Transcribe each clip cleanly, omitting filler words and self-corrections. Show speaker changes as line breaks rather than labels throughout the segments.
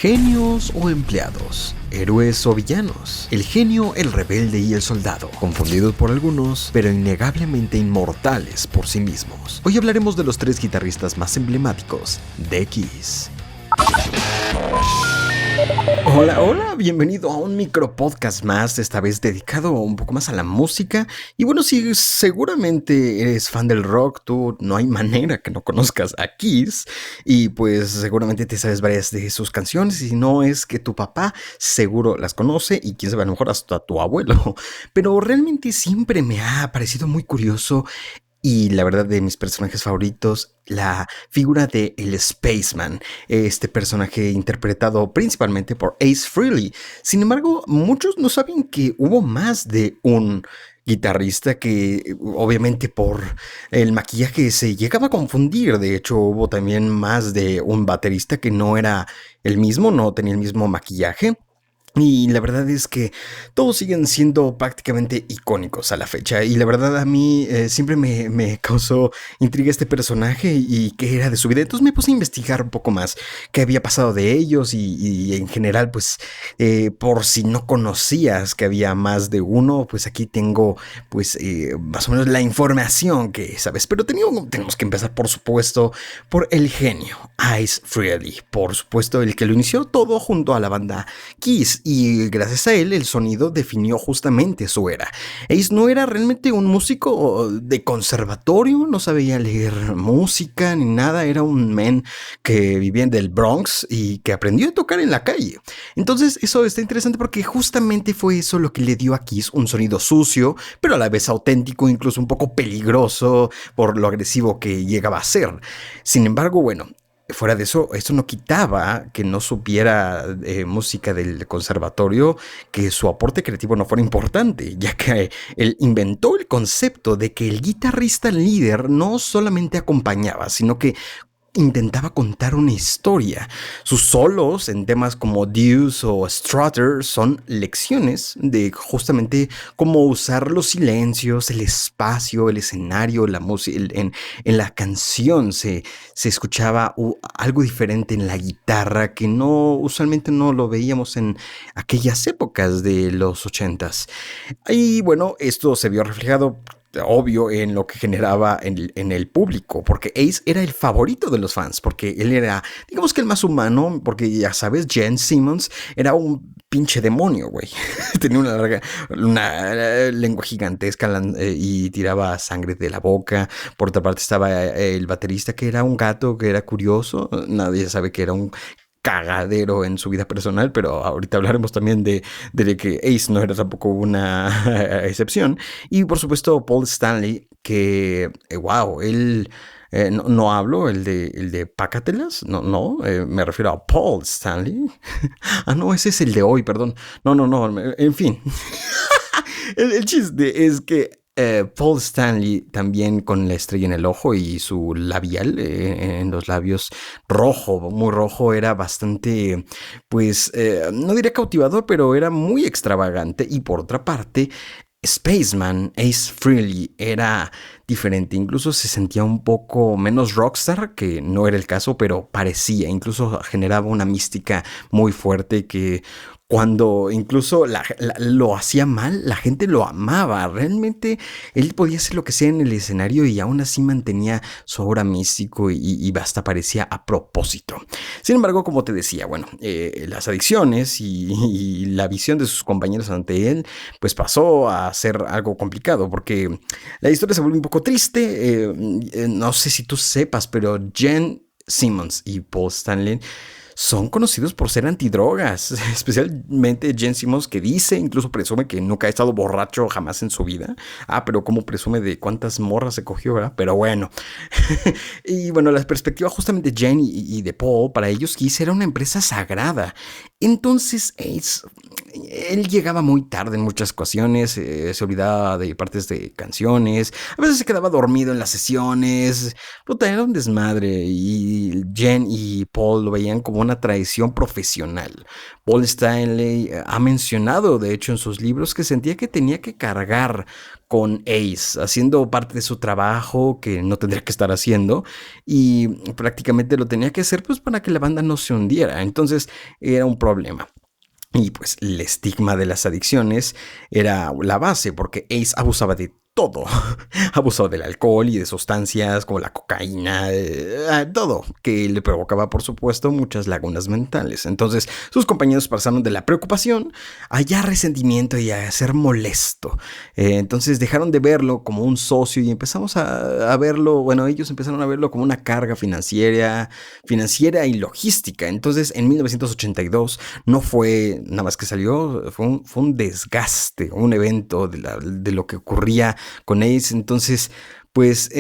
Genios o empleados, héroes o villanos, el genio, el rebelde y el soldado, confundidos por algunos, pero innegablemente inmortales por sí mismos. Hoy hablaremos de los 3 guitarristas más emblemáticos de Kiss. Hola, bienvenido a un micro podcast más, esta vez dedicado un poco más a la música. Y bueno, si seguramente eres fan del rock, tú no hay manera que no conozcas a Kiss. Y pues seguramente te sabes varias de sus canciones, y si no es que tu papá seguro las conoce y quién sabe, a lo mejor hasta tu abuelo. Pero realmente siempre me ha parecido muy curioso. Y la verdad, de mis personajes favoritos, la figura de el Spaceman, este personaje interpretado principalmente por Ace Frehley. Sin embargo, muchos no saben que hubo más de un guitarrista, que obviamente por el maquillaje se llegaba a confundir. De hecho, hubo también más de un baterista que no era el mismo, no tenía el mismo maquillaje. Y la verdad es que todos siguen siendo prácticamente icónicos a la fecha. Y la verdad, a mí siempre me causó intriga este personaje y qué era de su vida. Entonces me puse a investigar un poco más qué había pasado de ellos. Y en general, pues por si no conocías que había más de uno, pues aquí tengo pues más o menos la información que sabes. Pero tenemos que empezar, por supuesto, por el genio, Ace Frehley. Por supuesto, el que lo inició todo junto a la banda Kiss. Y gracias a él, el sonido definió justamente su era. Ace no era realmente un músico de conservatorio, no sabía leer música ni nada. Era un men que vivía del Bronx y que aprendió a tocar en la calle. Entonces eso está interesante porque justamente fue eso lo que le dio a Kiss un sonido sucio, pero a la vez auténtico, incluso un poco peligroso por lo agresivo que llegaba a ser. Sin embargo, bueno, fuera de eso, esto no quitaba que no supiera música del conservatorio, que su aporte creativo no fuera importante, ya que él inventó el concepto de que el guitarrista líder no solamente acompañaba, sino que intentaba contar una historia. Sus solos en temas como Deuce o Strutter son lecciones de justamente cómo usar los silencios, el espacio, el escenario, la música. En la canción se escuchaba algo diferente en la guitarra que usualmente no lo veíamos en aquellas épocas de los 80s. Y bueno, esto se vio reflejado obvio en lo que generaba en el público, porque Ace era el favorito de los fans, porque él era, digamos que el más humano, porque ya sabes, Gene Simmons era un pinche demonio, güey. Tenía una lengua gigantesca y tiraba sangre de la boca. Por otra parte estaba el baterista, que era un gato, que era curioso. Nadie sabe que era un cagadero en su vida personal, pero ahorita hablaremos también de que Ace no era tampoco una excepción. Y por supuesto Paul Stanley, que wow, él no hablo el de Pácatelas, me refiero a Paul Stanley. No, ese es el de hoy, perdón. No, en fin. El chiste es que Paul Stanley, también con la estrella en el ojo y su labial en los labios rojo, muy rojo, era bastante, pues, no diría cautivador, pero era muy extravagante. Y por otra parte, Spaceman, Ace Frehley, era diferente. Incluso se sentía un poco menos rockstar, que no era el caso, pero parecía. Incluso generaba una mística muy fuerte que cuando incluso lo hacía mal, la gente lo amaba. Realmente él podía hacer lo que sea en el escenario y aún así mantenía su aura místico y hasta parecía a propósito. Sin embargo, como te decía, bueno, las adicciones y la visión de sus compañeros ante él, pues pasó a ser algo complicado, porque la historia se vuelve un poco triste. No sé si tú sepas, pero Gene Simmons y Paul Stanley son conocidos por ser antidrogas, especialmente Gene Simmons, que dice, incluso presume que nunca ha estado borracho jamás en su vida. Pero como presume de cuántas morras se cogió, ¿verdad? Pero bueno. Y bueno, la perspectiva justamente de Gene y de Paul, para ellos Kiss era una empresa sagrada. Entonces Ace él llegaba muy tarde en muchas ocasiones, se olvidaba de partes de canciones, a veces se quedaba dormido en las sesiones, puta, era un desmadre y Jen y Paul lo veían como una traición profesional. Paul Stanley ha mencionado, de hecho, en sus libros que sentía que tenía que cargar con Ace, haciendo parte de su trabajo que no tendría que estar haciendo y prácticamente lo tenía que hacer pues para que la banda no se hundiera. Entonces era un problema. Y pues el estigma de las adicciones era la base, porque Ace abusaba de todo. Abusaba del alcohol y de sustancias como la cocaína, todo, que le provocaba, por supuesto, muchas lagunas mentales. Entonces, sus compañeros pasaron de la preocupación a ya resentimiento y a ser molesto. Entonces, dejaron de verlo como un socio y empezamos a verlo, bueno, ellos empezaron a verlo como una carga financiera y logística. Entonces, en 1982 no fue nada más que salió, fue un desgaste, un evento de lo que ocurría con Ace. Entonces, pues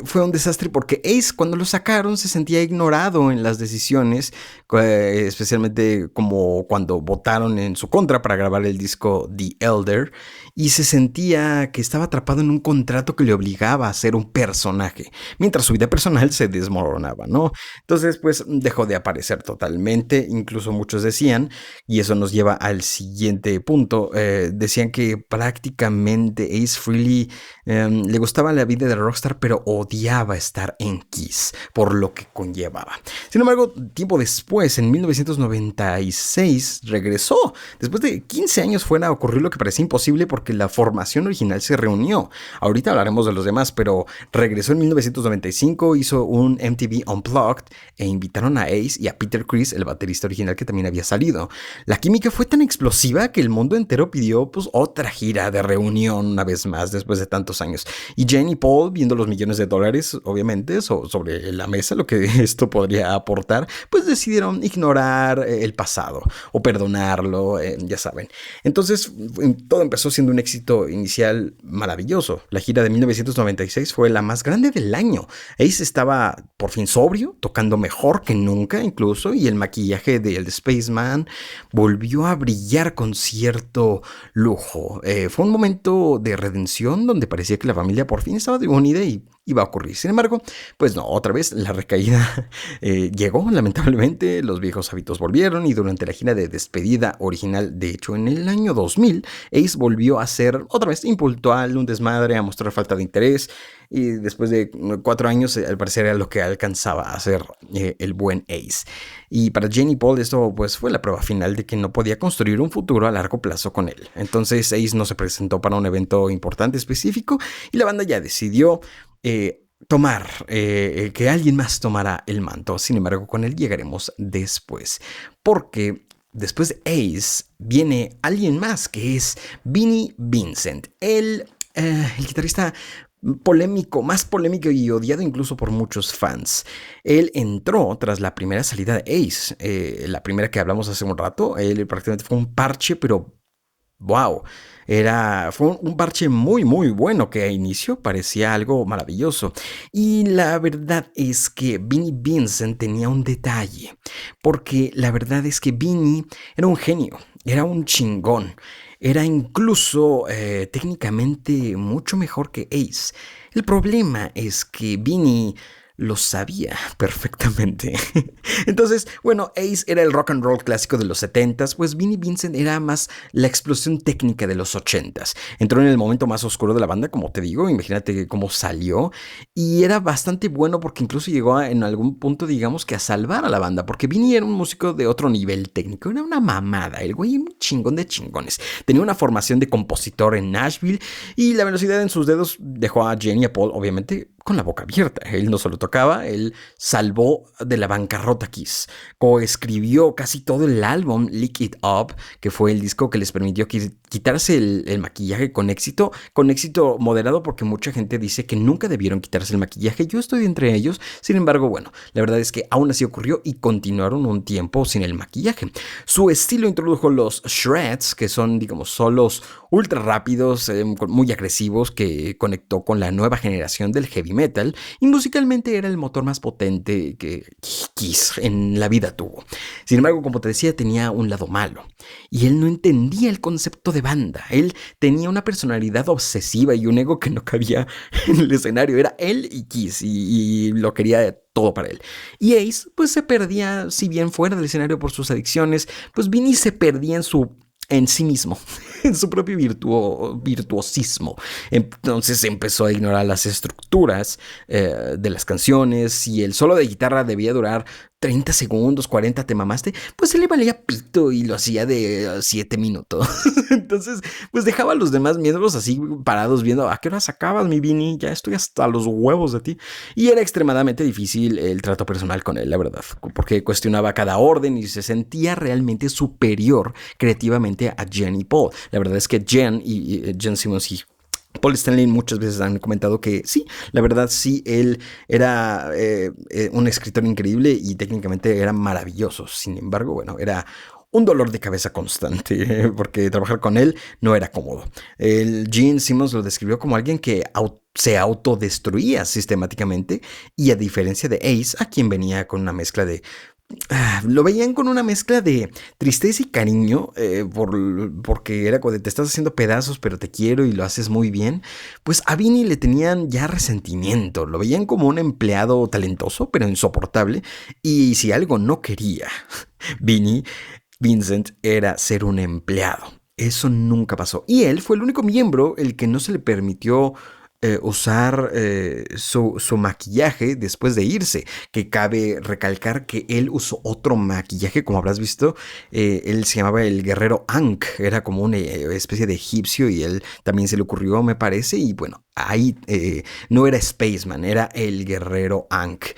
fue un desastre porque Ace cuando lo sacaron se sentía ignorado en las decisiones, especialmente como cuando votaron en su contra para grabar el disco The Elder, y se sentía que estaba atrapado en un contrato que le obligaba a ser un personaje, mientras su vida personal se desmoronaba, ¿no? Entonces, pues dejó de aparecer totalmente, incluso muchos decían, y eso nos lleva al siguiente punto, decían que prácticamente Ace Frehley le gustaba la vida de rockstar, pero odiaba estar en Kiss por lo que conllevaba. Sin embargo, tiempo después, en 1996, regresó. Después de 15 años fuera a ocurrir lo que parecía imposible porque la formación original se reunió. Ahorita hablaremos de los demás, pero regresó en 1995, hizo un MTV Unplugged e invitaron a Ace y a Peter Criss, el baterista original que también había salido. La química fue tan explosiva que el mundo entero pidió pues otra gira de reunión una vez más después de tantos años. Y Jen y Paul, viendo los millones de dólares, obviamente, sobre la mesa, lo que esto podría aportar, pues decidieron ignorar el pasado o perdonarlo, ya saben. Entonces, todo empezó siendo un éxito inicial maravilloso. La gira de 1996 fue la más grande del año. Ace estaba por fin sobrio, tocando mejor que nunca incluso, y el maquillaje de The Spaceman volvió a brillar con cierto lujo. Fue un momento de redención donde parecía que la familia por fin estaba unida y iba a ocurrir. Sin embargo, pues no, otra vez la recaída llegó, lamentablemente, los viejos hábitos volvieron y durante la gira de despedida original, de hecho en el año 2000, Ace volvió a ser otra vez impuntual, un desmadre, a mostrar falta de interés y después de 4 años al parecer era lo que alcanzaba a hacer el buen Ace. Y para Jen y Paul esto pues fue la prueba final de que no podía construir un futuro a largo plazo con él. Entonces Ace no se presentó para un evento importante específico y la banda ya decidió que alguien más tomara el manto. Sin embargo, con él llegaremos después, porque después de Ace viene alguien más, que es Vinnie Vincent, el guitarrista más polémico y odiado incluso por muchos fans. Él entró tras la primera salida de Ace, la primera que hablamos hace un rato. Él prácticamente fue un parche, pero wow, fue un parche muy muy bueno que a inicio parecía algo maravilloso. Y la verdad es que Vinnie Vincent tenía un detalle, porque la verdad es que Vinnie era un genio, era un chingón. Era incluso técnicamente mucho mejor que Ace. El problema es que Vinnie lo sabía perfectamente. Entonces, bueno, Ace era el rock and roll clásico de los 70s, pues Vinnie Vincent era más la explosión técnica de los 80s. Entró en el momento más oscuro de la banda, como te digo, imagínate cómo salió, y era bastante bueno porque incluso llegó en algún punto, digamos que a salvar a la banda, porque Vinnie era un músico de otro nivel técnico, era una mamada, el güey un chingón de chingones. Tenía una formación de compositor en Nashville y la velocidad en sus dedos dejó a Jen y a Paul, obviamente, con la boca abierta. Él no solo tocaba, él salvó de la bancarrota Kiss. Coescribió casi todo el álbum Lick It Up, que fue el disco que les permitió quitarse el maquillaje con éxito moderado, porque mucha gente dice que nunca debieron quitarse el maquillaje. Yo estoy entre ellos. Sin embargo, bueno, la verdad es que aún así ocurrió y continuaron un tiempo sin el maquillaje. Su estilo introdujo los shreds, que son, digamos, solos ultra rápidos, muy agresivos, que conectó con la nueva generación del heavy metal y musicalmente era el motor más potente que Kiss en la vida tuvo. Sin embargo, como te decía, tenía un lado malo y él no entendía el concepto de banda. Él tenía una personalidad obsesiva y un ego que no cabía en el escenario. Era él y Kiss y lo quería todo para él. Y Ace pues se perdía, si bien fuera del escenario por sus adicciones, pues Vinny se perdía en sí mismo, en su propio virtuosismo. Entonces empezó a ignorar las estructuras de las canciones y el solo de guitarra debía durar 30 segundos, 40, te mamaste, pues se le valía pito y lo hacía de 7 minutos. Entonces, pues dejaba a los demás miembros así parados viendo, ¿a qué hora acabas, mi Vini? Ya estoy hasta los huevos de ti. Y era extremadamente difícil el trato personal con él, la verdad, porque cuestionaba cada orden y se sentía realmente superior creativamente a Jen y Paul. La verdad es que Jen Simmons y Paul Stanley muchas veces han comentado que sí, la verdad sí, él era un escritor increíble y técnicamente era maravilloso. Sin embargo, bueno, era un dolor de cabeza constante porque trabajar con él no era cómodo. Gene Simmons lo describió como alguien que se autodestruía sistemáticamente y a diferencia de Ace, a quien venía con una mezcla de lo veían con una mezcla de tristeza y cariño, porque era cuando te estás haciendo pedazos, pero te quiero y lo haces muy bien. Pues a Vinny le tenían ya resentimiento, lo veían como un empleado talentoso, pero insoportable. Y si algo no quería Vinny, Vincent, era ser un empleado. Eso nunca pasó. Y él fue el único miembro el que no se le permitió usar su maquillaje después de irse, que cabe recalcar que él usó otro maquillaje, como habrás visto, él se llamaba el guerrero Ankh, era como una especie de egipcio y él también se le ocurrió, me parece, y bueno, ahí no era Spaceman, era el guerrero Ankh,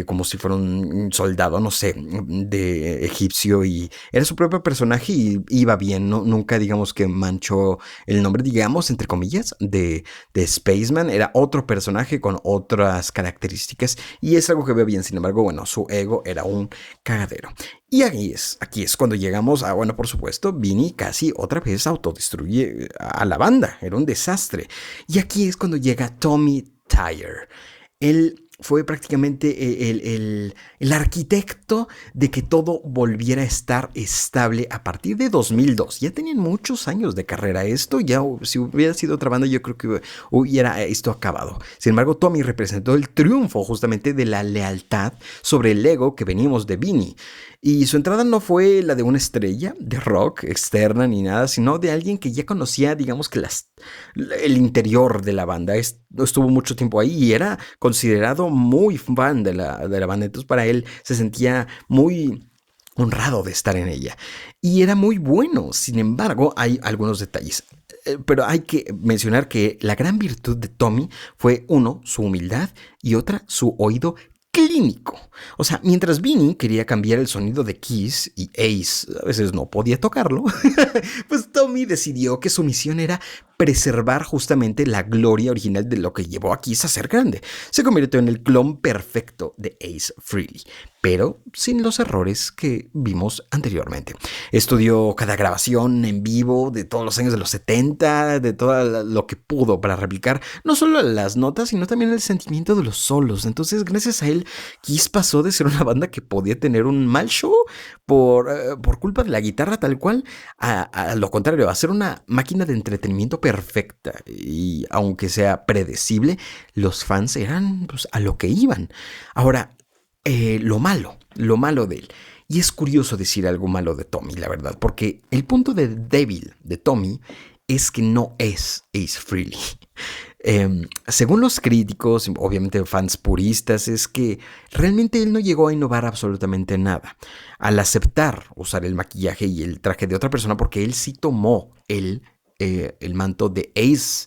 como si fuera un soldado, no sé, de egipcio, y era su propio personaje y iba bien, ¿no? Nunca digamos que manchó el nombre, digamos, entre comillas, de Spaceman. Era otro personaje con otras características y es algo que veo bien. Sin embargo, bueno, su ego era un cagadero. Y aquí es cuando llegamos a, bueno, por supuesto, Vinny casi otra vez autodestruye a la banda. Era un desastre. Y aquí es cuando llega Tommy Tyer. Él fue prácticamente el arquitecto de que todo volviera a estar estable a partir de 2002. Ya tenían muchos años de carrera. Esto ya, si hubiera sido otra banda, yo creo que hubiera esto acabado. Sin embargo, Tommy representó el triunfo justamente de la lealtad sobre el ego que veníamos de Vinny. Y su entrada no fue la de una estrella de rock externa ni nada, sino de alguien que ya conocía, digamos que el interior de la banda. Estuvo mucho tiempo ahí y era considerado muy fan de la banda. Entonces para él se sentía muy honrado de estar en ella. Y era muy bueno. Sin embargo, hay algunos detalles. Pero hay que mencionar que la gran virtud de Tommy fue, uno, su humildad y otra, su oído clínico. O sea, mientras Vinny quería cambiar el sonido de Kiss y Ace a veces no podía tocarlo, pues Tommy decidió que su misión era preservar justamente la gloria original de lo que llevó a Kiss a ser grande. Se convirtió en el clon perfecto de Ace Frehley, pero sin los errores que vimos anteriormente. Estudió cada grabación en vivo de todos los años de los 70, de todo lo que pudo para replicar no solo las notas, sino también el sentimiento de los solos. Entonces, gracias a él, Kiss pasó de ser una banda que podía tener un mal show por culpa de la guitarra tal cual, a lo contrario, a ser una máquina de entretenimiento perfecta. Y aunque sea predecible, los fans eran pues, a lo que iban. Ahora, lo malo de él. Y es curioso decir algo malo de Tommy, la verdad, porque el punto de débil de Tommy es que no es Ace Frehley. Según los críticos, obviamente fans puristas, es que realmente él no llegó a innovar absolutamente nada al aceptar usar el maquillaje y el traje de otra persona, porque él sí tomó el manto de Ace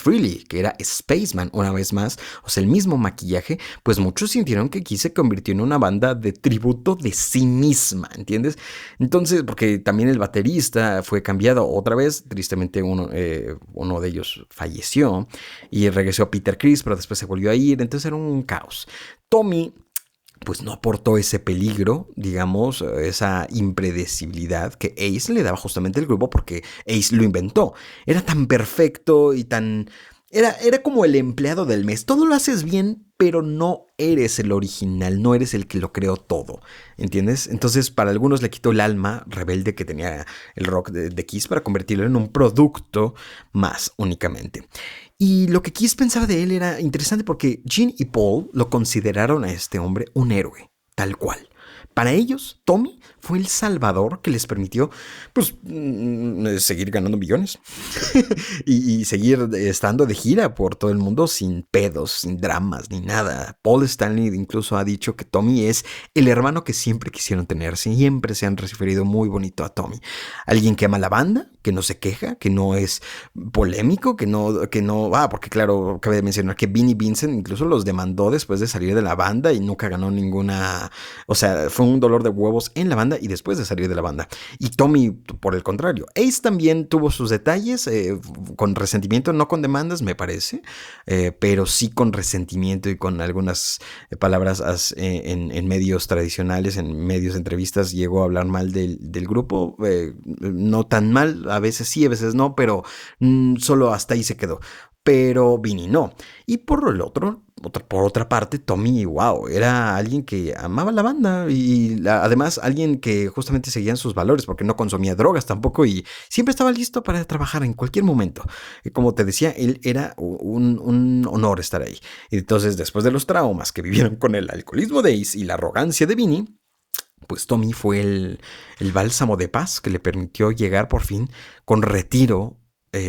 Frehley, que era Spaceman una vez más, o sea, el mismo maquillaje. Pues muchos sintieron que Kiss se convirtió en una banda de tributo de sí misma, ¿entiendes? Entonces, porque también el baterista fue cambiado otra vez, tristemente uno de ellos falleció y regresó a Peter Criss, pero después se volvió a ir, entonces era un caos. Tommy pues no aportó ese peligro, digamos, esa impredecibilidad que Ace le daba justamente al grupo porque Ace lo inventó. Era tan perfecto y tan... Era como el empleado del mes. Todo lo haces bien, pero no eres el original, no eres el que lo creó todo, ¿entiendes? Entonces, para algunos le quitó el alma rebelde que tenía el rock de Kiss para convertirlo en un producto más únicamente. Y lo que Kiss pensaba de él era interesante porque Gene y Paul lo consideraron a este hombre un héroe, tal cual. Para ellos, Tommy fue el salvador que les permitió, pues, seguir ganando millones y seguir estando de gira por todo el mundo sin pedos, sin dramas, ni nada. Paul Stanley incluso ha dicho que Tommy es el hermano que siempre quisieron tener, siempre se han referido muy bonito a Tommy. Alguien que ama la banda, que no se queja, que no es polémico, porque claro, cabe mencionar que Vinnie Vincent incluso los demandó después de salir de la banda y nunca ganó ninguna, o sea, fue un dolor de huevos en la banda y después de salir de la banda. Y Tommy, por el contrario, Ace también tuvo sus detalles, con resentimiento, no con demandas, me parece, pero sí con resentimiento y con algunas palabras en medios tradicionales, en medios de entrevistas, llegó a hablar mal del grupo, no tan mal, a veces sí, a veces no, pero solo hasta ahí se quedó. Pero Vinny no. Y por otra parte, Tommy, wow, era alguien que amaba la banda y además alguien que justamente seguía sus valores porque no consumía drogas tampoco y siempre estaba listo para trabajar en cualquier momento. Y como te decía, él era un honor estar ahí. Y entonces, después de los traumas que vivieron con el alcoholismo de Ace y la arrogancia de Vinny, pues Tommy fue el bálsamo de paz que le permitió llegar por fin con retiro,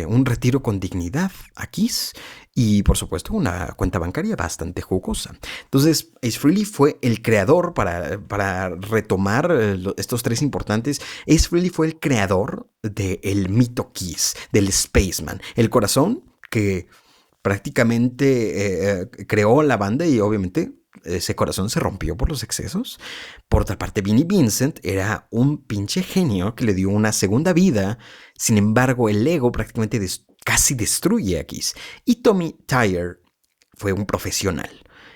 un retiro con dignidad a Kiss y por supuesto una cuenta bancaria bastante jugosa. Entonces Ace Frehley fue el creador para retomar estos tres importantes. Ace Frehley fue el creador del mito Kiss, del Spaceman, el corazón que prácticamente creó la banda y obviamente ese corazón se rompió por los excesos. Por otra parte, Vinnie Vincent era un pinche genio que le dio una segunda vida. Sin embargo, el ego prácticamente casi destruye a Kiss. Y Tommy Thayer fue un profesional.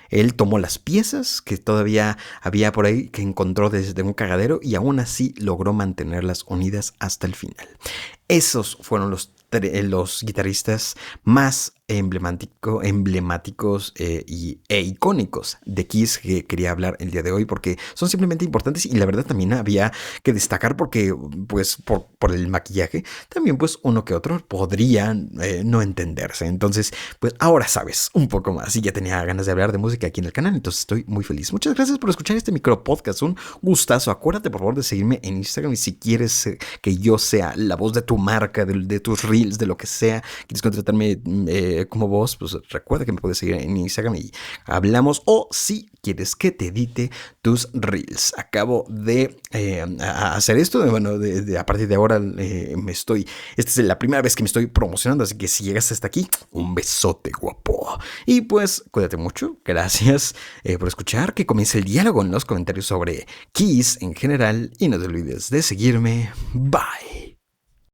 Él tomó las piezas que todavía había por ahí que encontró desde un cagadero y aún así logró mantenerlas unidas hasta el final. Esos fueron los guitarristas más emblemáticos e icónicos de Kiss que quería hablar el día de hoy porque son simplemente importantes y la verdad también había que destacar porque pues por el maquillaje también pues uno que otro podría no entenderse. Entonces pues ahora sabes un poco más y ya tenía ganas de hablar de música aquí en el canal, entonces estoy muy feliz. Muchas gracias por escuchar este micro podcast, un gustazo. Acuérdate por favor de seguirme en Instagram y si quieres que yo sea la voz de tu marca, de tus reels, de lo que sea, quieres contratarme como voz, pues recuerda que me puedes seguir en Instagram y hablamos, o si quieres que te edite tus reels. Acabo de hacer esto, bueno, a partir de ahora esta es la primera vez que me estoy promocionando, así que si llegas hasta aquí, un besote guapo. Y pues cuídate mucho, gracias por escuchar, que comience el diálogo en los comentarios sobre Kiss en general y no te olvides de seguirme. Bye.